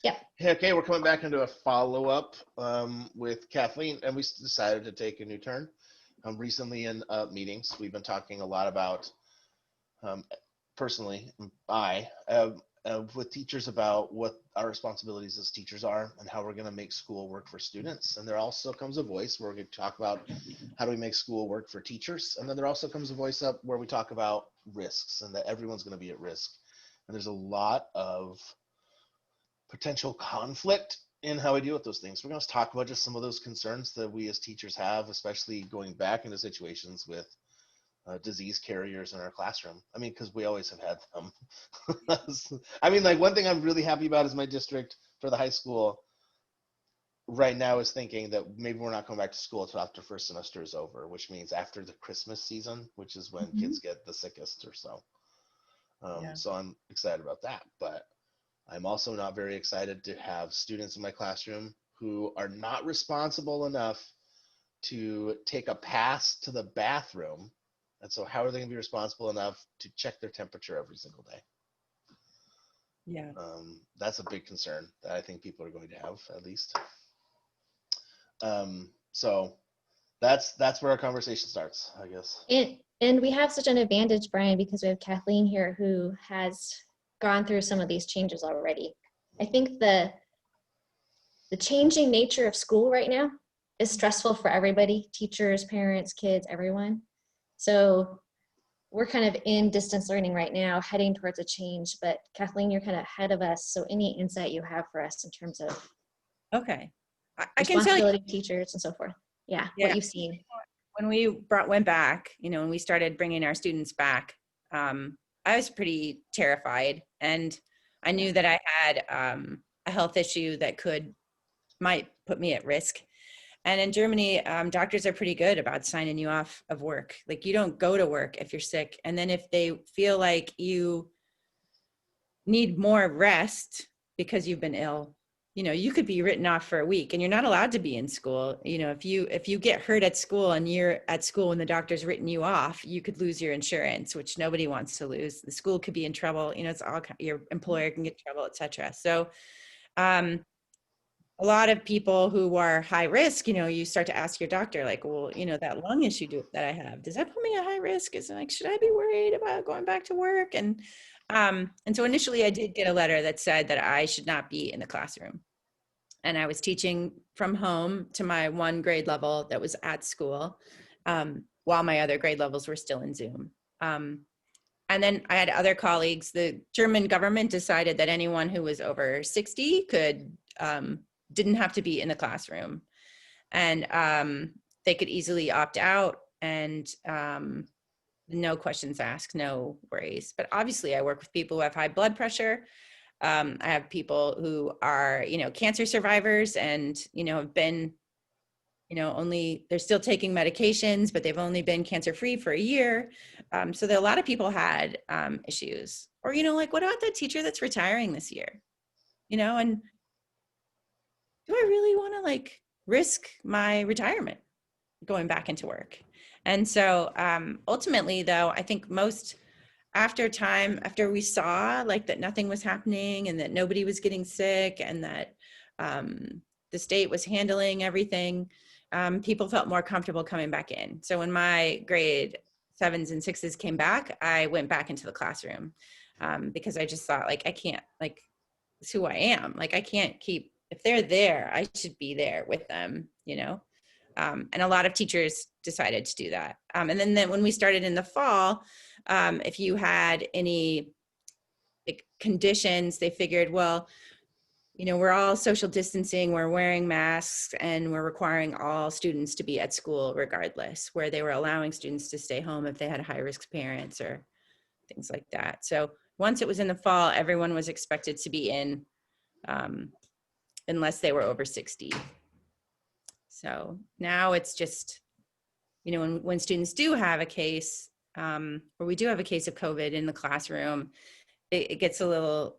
Yep. Hey, okay, we're coming back into a follow-up with Kathleen, and we decided to take a new turn. Recently in meetings, we've been talking a lot about, um, personally, with teachers about what our responsibilities as teachers are and how we're going to make school work for students. And there also comes a voice where we talk about how do we make school work for teachers. And then there also comes a voice up where we talk about risks and that everyone's going to be at risk. And there's a lot of potential conflict in how we deal with those things. We're going to talk about just some of those concerns that we as teachers have, especially going back into situations with disease carriers in our classroom. I mean, because we always have had them. I mean, like one thing I'm really happy about is my district for the high school right now is thinking that maybe we're not going back to school until after first semester is over, which means after the Christmas season, which is when kids get the sickest or so. So I'm excited about that, but I'm also not very excited to have students in my classroom who are not responsible enough to take a pass to the bathroom. And so how are they going to be responsible enough to check their temperature every single day? Yeah. That's a big concern that I think people are going to have, at least. So that's where our conversation starts, I guess. And we have such an advantage, Brian, because we have Kathleen here who has gone through some of these changes already. I think the changing nature of school right now is stressful for everybody, teachers, parents, kids, everyone. So we're kind of in distance learning right now, heading towards a change, but Kathleen, you're kind of ahead of us. So any insight you have for us in terms of Okay. I can tell you, responsibility of teachers and so forth. Yeah, what you've seen. when we went back, when we started bringing our students back, I was pretty terrified, and I knew that I had a health issue that might put me at risk. And in Germany, doctors are pretty good about signing you off of work. Like, you don't go to work if you're sick. And then if they feel like you need more rest because you've been ill, you could be written off for a week, and you're not allowed to be in school. If you get hurt at school and you're at school and the doctor's written you off, you could lose your insurance, which nobody wants to lose. The school could be in trouble. It's all, your employer can get in trouble, etc. So, a lot of people who are high risk, you start to ask your doctor, like, well, that lung issue that I have, does that put me at high risk? Is it like, should I be worried about going back to work? And so initially I did get a letter that said that I should not be in the classroom. And I was teaching from home to my one grade level that was at school, while my other grade levels were still in Zoom. And then I had other colleagues. The German government decided that anyone who was over 60 didn't have to be in the classroom, and they could easily opt out, and no questions asked, no worries. But obviously I work with people who have high blood pressure. I have people who are, cancer survivors and, have been, they're still taking medications, but they've only been cancer-free for a year. So a lot of people had issues. Or, like, what about that teacher that's retiring this year? And do I really want to risk my retirement going back into work? And so ultimately, though, I think after we saw that nothing was happening and that nobody was getting sick and that the state was handling everything, people felt more comfortable coming back in. So when my grade 7s and 6s came back, I went back into the classroom because I just thought, I can't, it's who I am. I can't keep, if they're there, I should be there with them, and a lot of teachers decided to do that. And then when we started in the fall, if you had any conditions, they figured, well, we're all social distancing, we're wearing masks, and we're requiring all students to be at school regardless, where they were allowing students to stay home if they had high-risk parents or things like that. So once it was in the fall, everyone was expected to be in, unless they were over 60. So now it's just, when students do have a case, or we do have a case of COVID in the classroom, it gets a little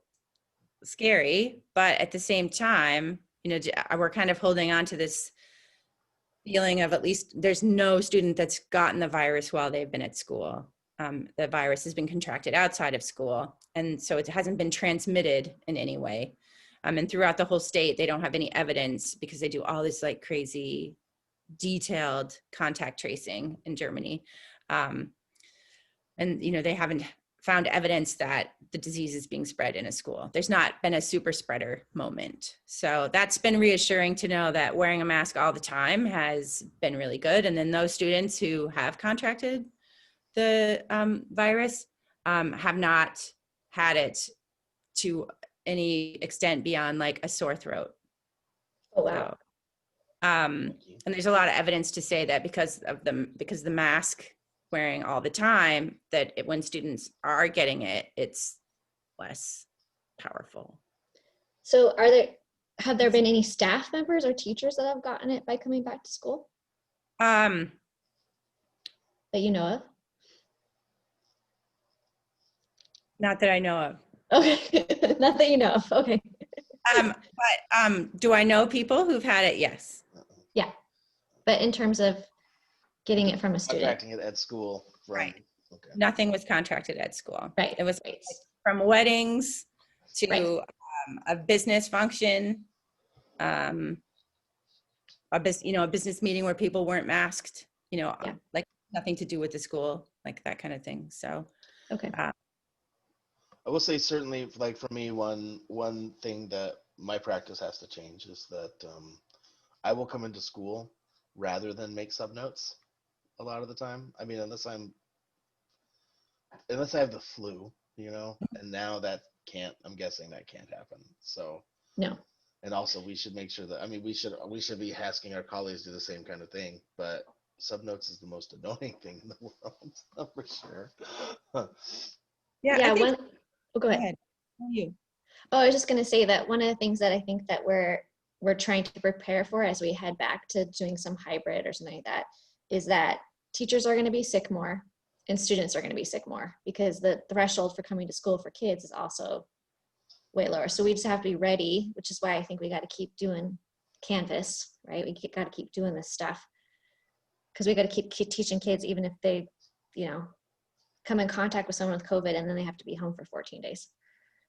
scary, but at the same time, we're kind of holding on to this feeling of, at least there's no student that's gotten the virus while they've been at school. The virus has been contracted outside of school, and so it hasn't been transmitted in any way. And throughout the whole state, they don't have any evidence because they do all this like crazy detailed contact tracing in Germany. And, you know, they haven't found evidence that the disease is being spread in a school. There's not been a super spreader moment. So that's been reassuring to know that wearing a mask all the time has been really good. And then those students who have contracted the virus have not had it to any extent beyond like a sore throat. Oh, wow. So, and there's a lot of evidence to say that because the mask wearing all the time, that when students are getting it, it's less powerful. So have there been any staff members or teachers that have gotten it by coming back to school that you know of? Not that I know of. Okay, not that you know of. Okay. But do I know people who've had it? Yes. Yeah, but in terms of getting it from a student. Contracting it at school. Right. Okay. Nothing was contracted at school. Right. It was right. from weddings to Right. A business function, a business meeting where people weren't masked, Yeah. like nothing to do with the school, like that kind of thing. So, Okay. I will say certainly, like for me, one thing that my practice has to change is that I will come into school rather than make sub notes a lot of the time. I mean, unless I have the flu, and now I'm guessing that can't happen. So No. and also we should make sure that, I mean, we should be asking our colleagues to do the same kind of thing, but sub notes is the most annoying thing in the world, for sure. Yeah. I think, Oh, go ahead. You. Oh, I was just going to say that one of the things that I think that we're trying to prepare for as we head back to doing some hybrid or something like that is that teachers are going to be sick more and students are going to be sick more because the threshold for coming to school for kids is also way lower. So we just have to be ready, which is why I think we got to keep doing Canvas, right? We got to keep doing this stuff because we got to keep teaching kids even if they, come in contact with someone with COVID and then they have to be home for 14 days.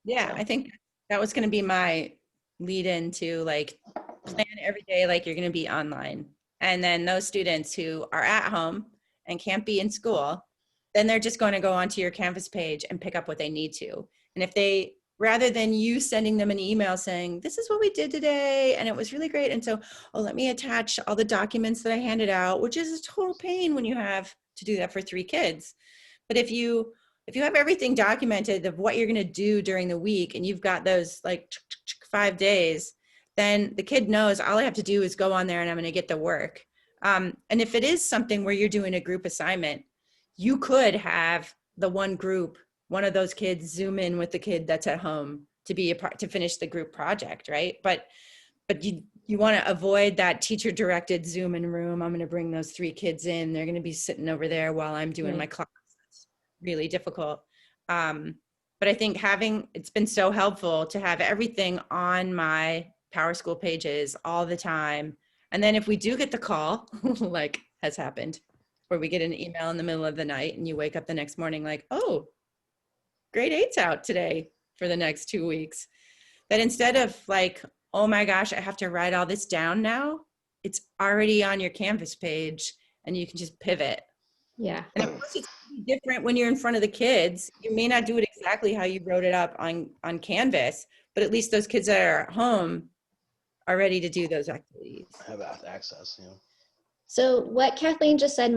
Yeah, So. I think that was going to be my lead into like plan every day like you're going to be online. And then those students who are at home and can't be in school, then they're just going to go onto your Canvas page and pick up what they need to. And if they, rather than you sending them an email saying, this is what we did today, and it was really great. And so, let me attach all the documents that I handed out, which is a total pain when you have to do that for 3 kids. But if you have everything documented of what you're going to do during the week and you've got those like 5 days, then the kid knows all I have to do is go on there and I'm going to get the work. And if it is something where you're doing a group assignment, you could have the one of those kids Zoom in with the kid that's at home to finish the group project, right? But you want to avoid that teacher directed Zoom in room. I'm going to bring those 3 kids in. They're going to be sitting over there while I'm doing my class. Really difficult. But I think it's been so helpful to have everything on my PowerSchool pages all the time. And then if we do get the call, like has happened, where we get an email in the middle of the night and you wake up the next morning like, oh, grade 8's out today for the next 2 weeks, that instead of like, oh my gosh, I have to write all this down now, it's already on your Canvas page and you can just pivot. Yeah. And of course it's different when you're in front of the kids. You may not do it exactly how you wrote it up on Canvas, but at least those kids that are at home are ready to do those activities. Have access, So what Kathleen just said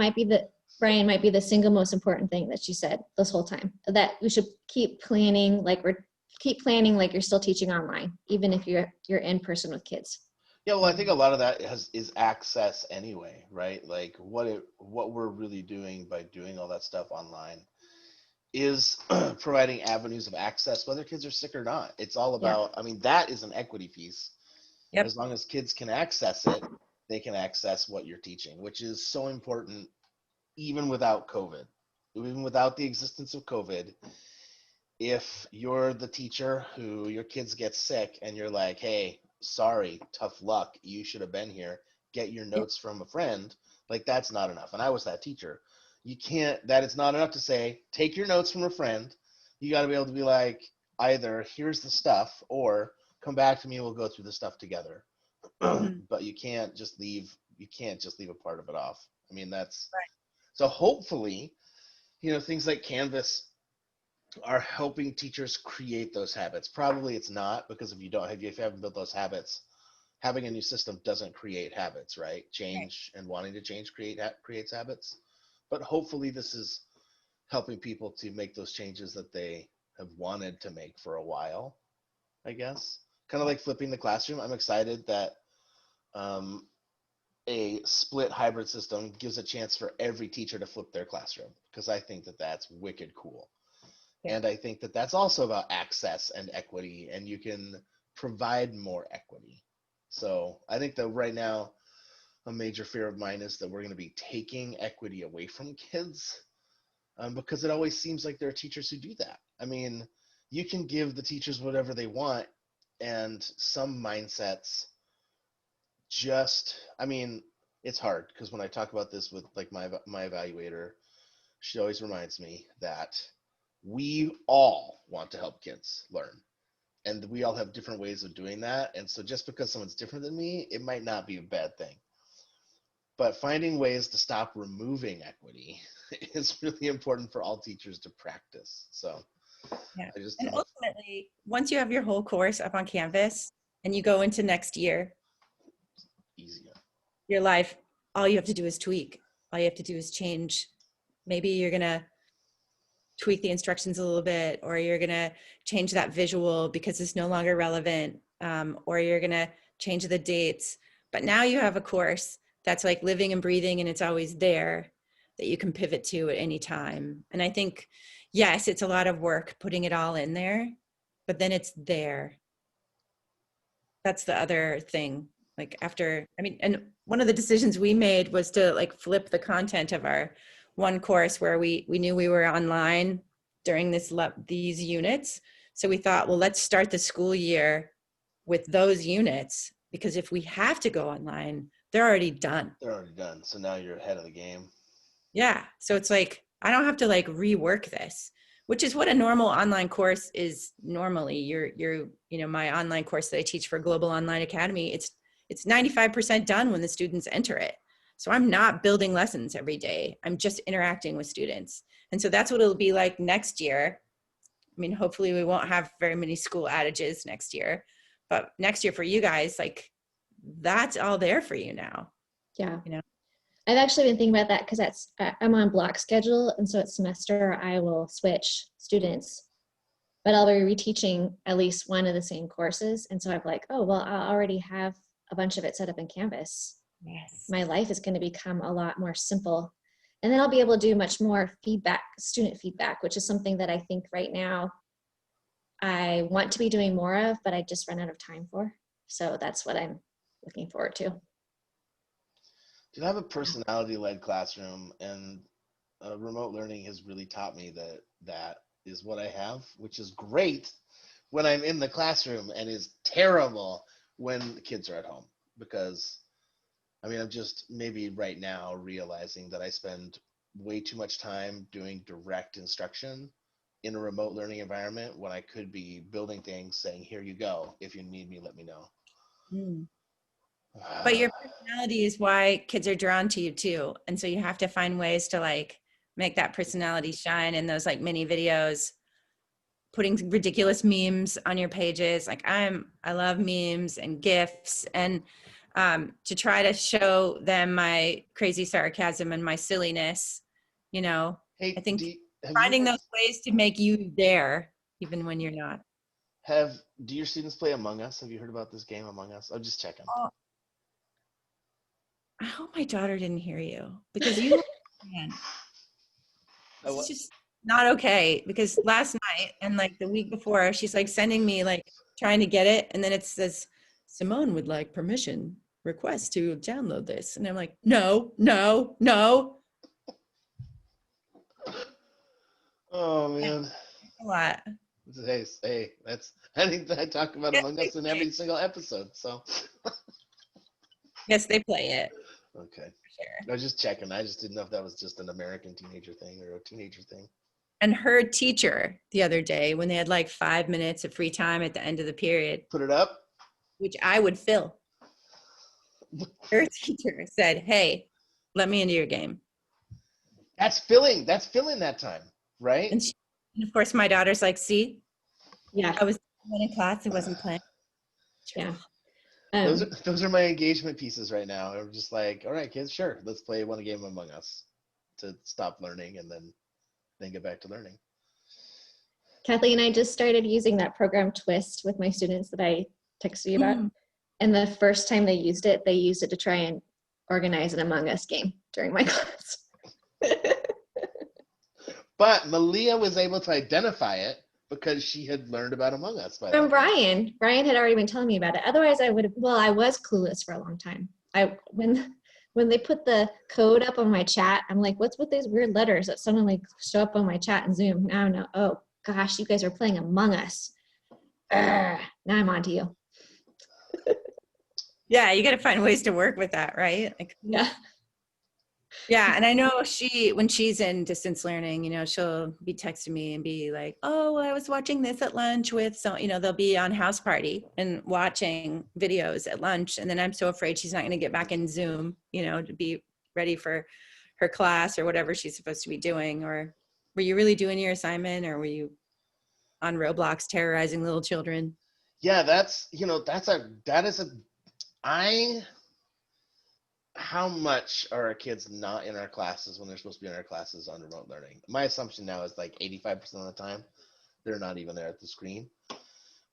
Brian might be the single most important thing that she said this whole time, that we should keep planning like you're still teaching online, even if you're in person with kids. Yeah, well, I think a lot of that is access anyway, right? Like what we're really doing by doing all that stuff online is providing avenues of access, whether kids are sick or not. It's all about, I mean, that is an equity piece. Yep. As long as kids can access it, they can access what you're teaching, which is so important even without COVID, even without the existence of COVID. If you're the teacher who your kids get sick and you're like, hey, sorry, tough luck, you should have been here, get your notes from a friend, like that's not enough. And I was that teacher. That is not enough to say, take your notes from a friend. You got to be able to be like, either here's the stuff or come back to me, we'll go through the stuff together. Mhm. But you can't just leave a part of it off. I mean, that's Right. so hopefully, things like Canvas are helping teachers create those habits. Probably it's not, because if you haven't built those habits, having a new system doesn't create habits, right? Change and wanting to change creates habits. But hopefully this is helping people to make those changes that they have wanted to make for a while, I guess. Kind of like flipping the classroom. I'm excited that a split hybrid system gives a chance for every teacher to flip their classroom, because I think that that's wicked cool. Yeah. And I think that that's also about access and equity, and you can provide more equity. So I think that right now, a major fear of mine is that we're going to be taking equity away from kids, because it always seems like there are teachers who do that. I mean, you can give the teachers whatever they want, and some mindsets it's hard, because when I talk about this with like my evaluator, she always reminds me that we all want to help kids learn, and we all have different ways of doing that. And so just because someone's different than me, it might not be a bad thing. But finding ways to stop removing equity is really important for all teachers to practice. So Yeah. I just And think it's ultimately, once you have your whole course up on Canvas and you go into next year, easier. your life, all you have to do is tweak. All you have to do is change. Maybe you're going to tweak the instructions a little bit, or you're going to change that visual because it's no longer relevant, or you're going to change the dates. But now you have a course that's like living and breathing, and it's always there that you can pivot to at any time. And I think, yes, it's a lot of work putting it all in there, but then it's there. That's the other thing. Like and one of the decisions we made was to like flip the content of our one course where we knew we were online during these units. So we thought, well, let's start the school year with those units, because if we have to go online, they're already done. They're already done. So now you're ahead of the game. Yeah. So it's like, I don't have to like rework this, which is what a normal online course is normally. My online course that I teach for Global Online Academy, it's 95% done when the students enter it. So I'm not building lessons every day. I'm just interacting with students. And so that's what it'll be like next year. I mean, hopefully we won't have very many school outages next year, but next year for you guys, like that's all there for you now. Yeah. You know? I've actually been thinking about that because I'm on block schedule, and so at semester I will switch students, but I'll be reteaching at least one of the same courses. And so I'm like, oh, well, I already have a bunch of it set up in Canvas. Yes. My life is going to become a lot more simple. And then I'll be able to do much more student feedback, which is something that I think right now I want to be doing more of, but I just run out of time for. So that's what I'm looking forward to. I have a personality-led classroom, and remote learning has really taught me that is what I have, which is great when I'm in the classroom and is terrible when the kids are at home. Because I'm just maybe right now realizing that I spend way too much time doing direct instruction in a remote learning environment when I could be building things, saying, here you go, if you need me, let me know. Mm. But your personality is why kids are drawn to you too. And so you have to find ways to like make that personality shine in those like mini videos, putting ridiculous memes on your pages. Like I love memes and GIFs, and to try to show them my crazy sarcasm and my silliness, Hey, I think have you finding guys, those ways to make you there, even when you're not. do your students play Among Us? Have you heard about this game, Among Us? I'm just checking. Oh, I hope my daughter didn't hear you, because you, man, this is just not okay. Because last night and like the week before, she's like sending me like trying to get it, and then it says Simone would like permission request to download this, and I'm like, no. Oh Yeah, man. a lot. Hey, I think that I talk about Yes, Among they Us in play every it. single episode. So Yes, they play it. okay, For sure. I was just checking. I just didn't know if that was just an American teenager thing or a teenager thing. And her teacher the other day, when they had like 5 minutes of free time at the end of the period, Put it up. which I would fill, her teacher said, "Hey, let me into your game." That's filling that time, right? And of course, my daughter's like, "See, Yeah. I was in a class, I wasn't playing." Yeah. Those are my engagement pieces right now. I'm just like, all right, kids, sure, let's play one game Among Us to stop learning and then get back to learning. Kathleen and I just started using that program Twist with my students that I texted you about. And the first time they used it to try and organize an Among Us game during my class. But Malia was able to identify it because she had learned about Among Us by From then. Brian had already been telling me about it. Otherwise I would have, well, I was clueless for a long time. When they put the code up on my chat, I'm like, what's with these weird letters that suddenly show up on my chat in Zoom? Now I know, oh gosh, you guys are playing Among Us. Now I'm on to you. Yeah, you got to find ways to work with that, right? Like, Yeah. yeah, and I know when she's in distance learning, she'll be texting me and be like, "Oh, well, I was watching this at lunch with," so they'll be on house party and watching videos at lunch, and then I'm so afraid she's not going to get back in Zoom, to be ready for her class or whatever she's supposed to be doing. Or were you really doing your assignment, or were you on Roblox terrorizing little children? Yeah, how much are our kids not in our classes when they're supposed to be in our classes on remote learning? My assumption now is like 85% of the time, they're not even there at the screen,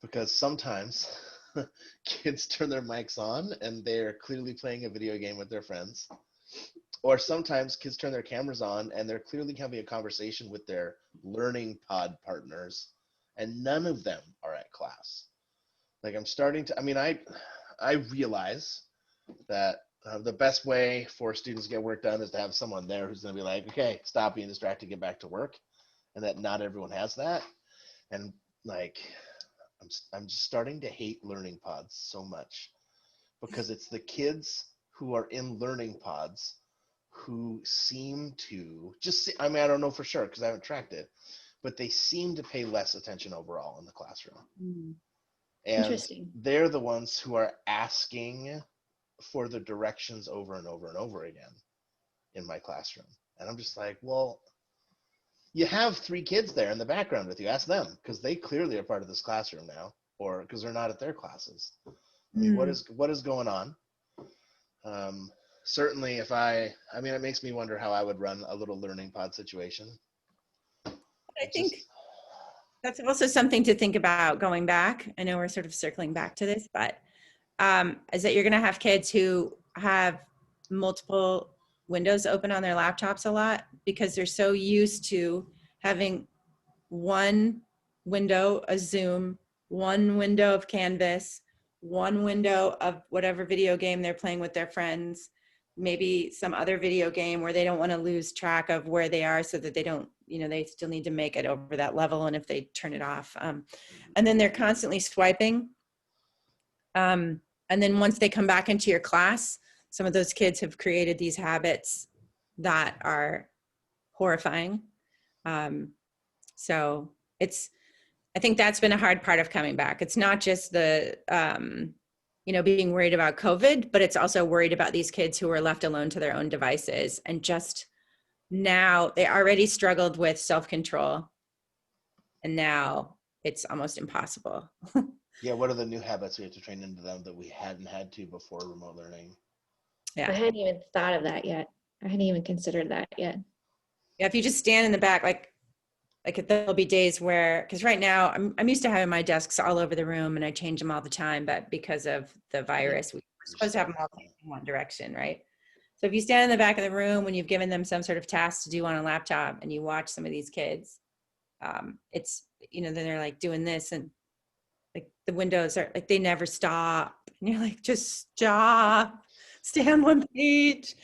because sometimes kids turn their mics on and they're clearly playing a video game with their friends. Or sometimes kids turn their cameras on and they're clearly having a conversation with their learning pod partners, and none of them are at class. Like I realize that the best way for students to get work done is to have someone there who's going to be like, okay, stop being distracted, get back to work, and that not everyone has that. And like, I'm just starting to hate learning pods so much, because it's the kids who are in learning pods who seem to I don't know for sure because I haven't tracked it, but they seem to pay less attention overall in the classroom. And Interesting. they're the ones who are asking for the directions over and over and over again in my classroom. And I'm just like, well, you have 3 kids there in the background with you. Ask them, because they clearly are part of this classroom now, or because they're not at their classes. I mean, what is going on? Certainly it makes me wonder how I would run a little learning pod situation. I think that's also something to think about going back. I know we're sort of circling back to this, but is that you're going to have kids who have multiple windows open on their laptops a lot because they're so used to having one window of Zoom, one window of Canvas, one window of whatever video game they're playing with their friends, maybe some other video game where they don't want to lose track of where they are so that they don't, they still need to make it over that level. And if they turn it off, and then they're constantly swiping. And then once they come back into your class, some of those kids have created these habits that are horrifying. So I think that's been a hard part of coming back. It's not just the, being worried about COVID, but it's also worried about these kids who are left alone to their own devices. And just now they already struggled with self-control, and now it's almost impossible. Yeah, what are the new habits we have to train into them that we hadn't had to before remote learning? Yeah. I hadn't even thought of that yet. I hadn't even considered that yet. Yeah, if you just stand in the back, like there'll be days where, because right now I'm used to having my desks all over the room and I change them all the time, but because of the virus, we're supposed to have them all in one direction, right? So if you stand in the back of the room when you've given them some sort of task to do on a laptop and you watch some of these kids, it's, then they're like doing this and like the windows are like, they never stop. And you're like, just stop, stay on one page.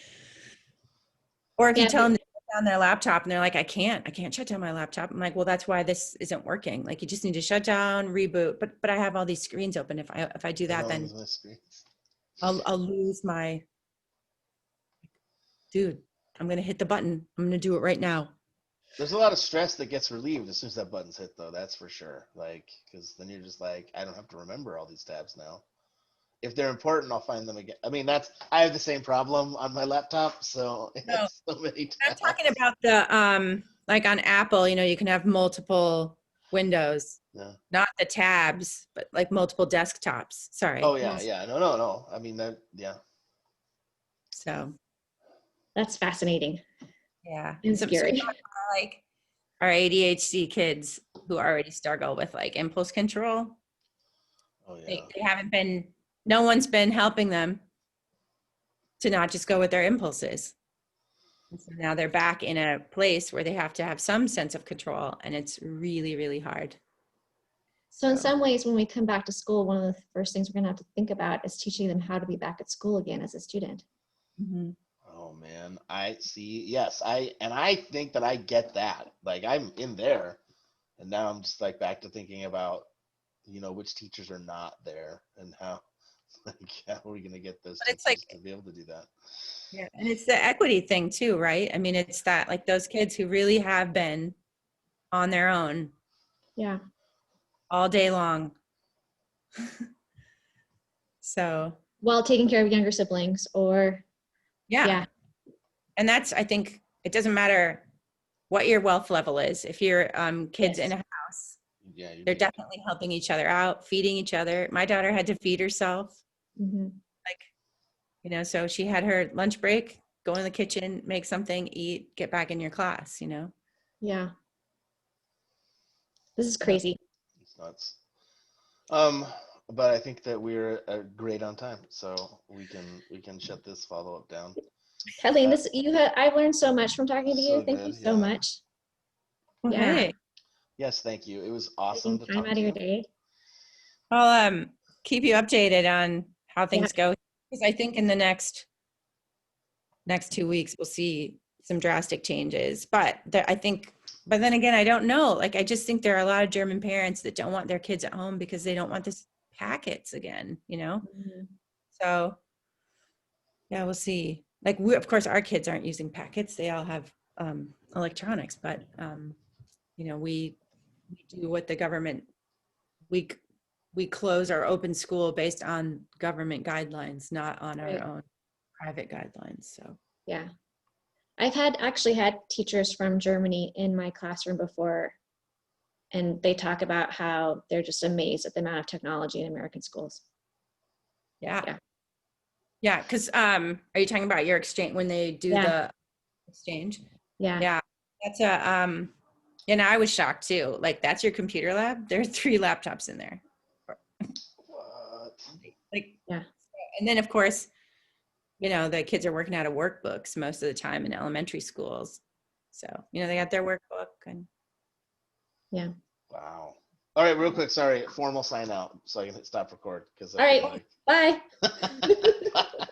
Or if you tell them to shut down their laptop and they're like, I can't shut down my laptop. I'm like, well, that's why this isn't working. Like, you just need to shut down, reboot. But I have all these screens open. If I do that, then I'll lose my, dude, I'm going to hit the button. I'm going to do it right now. There's a lot of stress that gets relieved as soon as that button's hit, though. That's for sure. Like, because then you're just like, I don't have to remember all these tabs now. If they're important, I'll find them again. I mean, I have the same problem on my laptop, so it No, has so many I'm tabs. talking about the like on Apple, you can have multiple windows, Yeah. not the tabs, but like multiple desktops. Sorry. Oh yeah, yeah. No. I mean that. Yeah. So That's fascinating yeah, and so scary. like our ADHD kids who already struggle with like impulse control. Oh yeah. They haven't been. No one's been helping them to not just go with their impulses. And so now they're back in a place where they have to have some sense of control, and it's really, really hard. So in some ways, when we come back to school, one of the first things we're going to have to think about is teaching them how to be back at school again as a student. Mm-hmm. Oh man, I see. Yes, I think that I get that. Like I'm in there, and now I'm just like back to thinking about, which teachers are not there and how, like, how are we gonna get those But it's teachers like, to be able to do that? yeah, and it's the equity thing too, right? I mean, it's that like those kids who really have been on their own Yeah. all day long. So While taking care of younger siblings or, yeah. And that's, I think it doesn't matter what your wealth level is. If you're kids Yes. in a house, Yeah, they're definitely helping each other out, feeding each other. My daughter had to feed herself. Mhm. Like, so she had her lunch break, go in the kitchen, make something, eat, get back in your class, Yeah. This is crazy. it's nuts. But I think that we're great on time, so we can shut this follow up down. Kathleen, I've learned so much from talking to you. So Thank you good, so yeah. much. Yeah. Hey, Yes, thank you. It was awesome Taking to time talk out to of your you. day. I'll keep you updated on how things Yeah. go, because I think in the next 2 weeks we'll see some drastic changes. But then again, I don't know. Like, I just think there are a lot of German parents that don't want their kids at home because they don't want this packets again, Mhm. So yeah, we'll see. Like, of course, our kids aren't using packets. They all have electronics, but we do what the government, we close our open school based on government guidelines, not on Right. our own private guidelines. So Yeah. I've actually had teachers from Germany in my classroom before, and they talk about how they're just amazed at the amount of technology in American schools. yeah. Because are you talking about your exchange when they do Yeah. the exchange? Yeah. Yeah, that's and I was shocked too. Like, that's your computer lab. There are 3 laptops in there. What? Like, Yeah. and then of course, the kids are working out of workbooks most of the time in elementary schools. So, they got their workbook and Yeah. Wow. All right, real quick. Sorry, formal sign out so I can hit stop record because All right. Bye. Bye.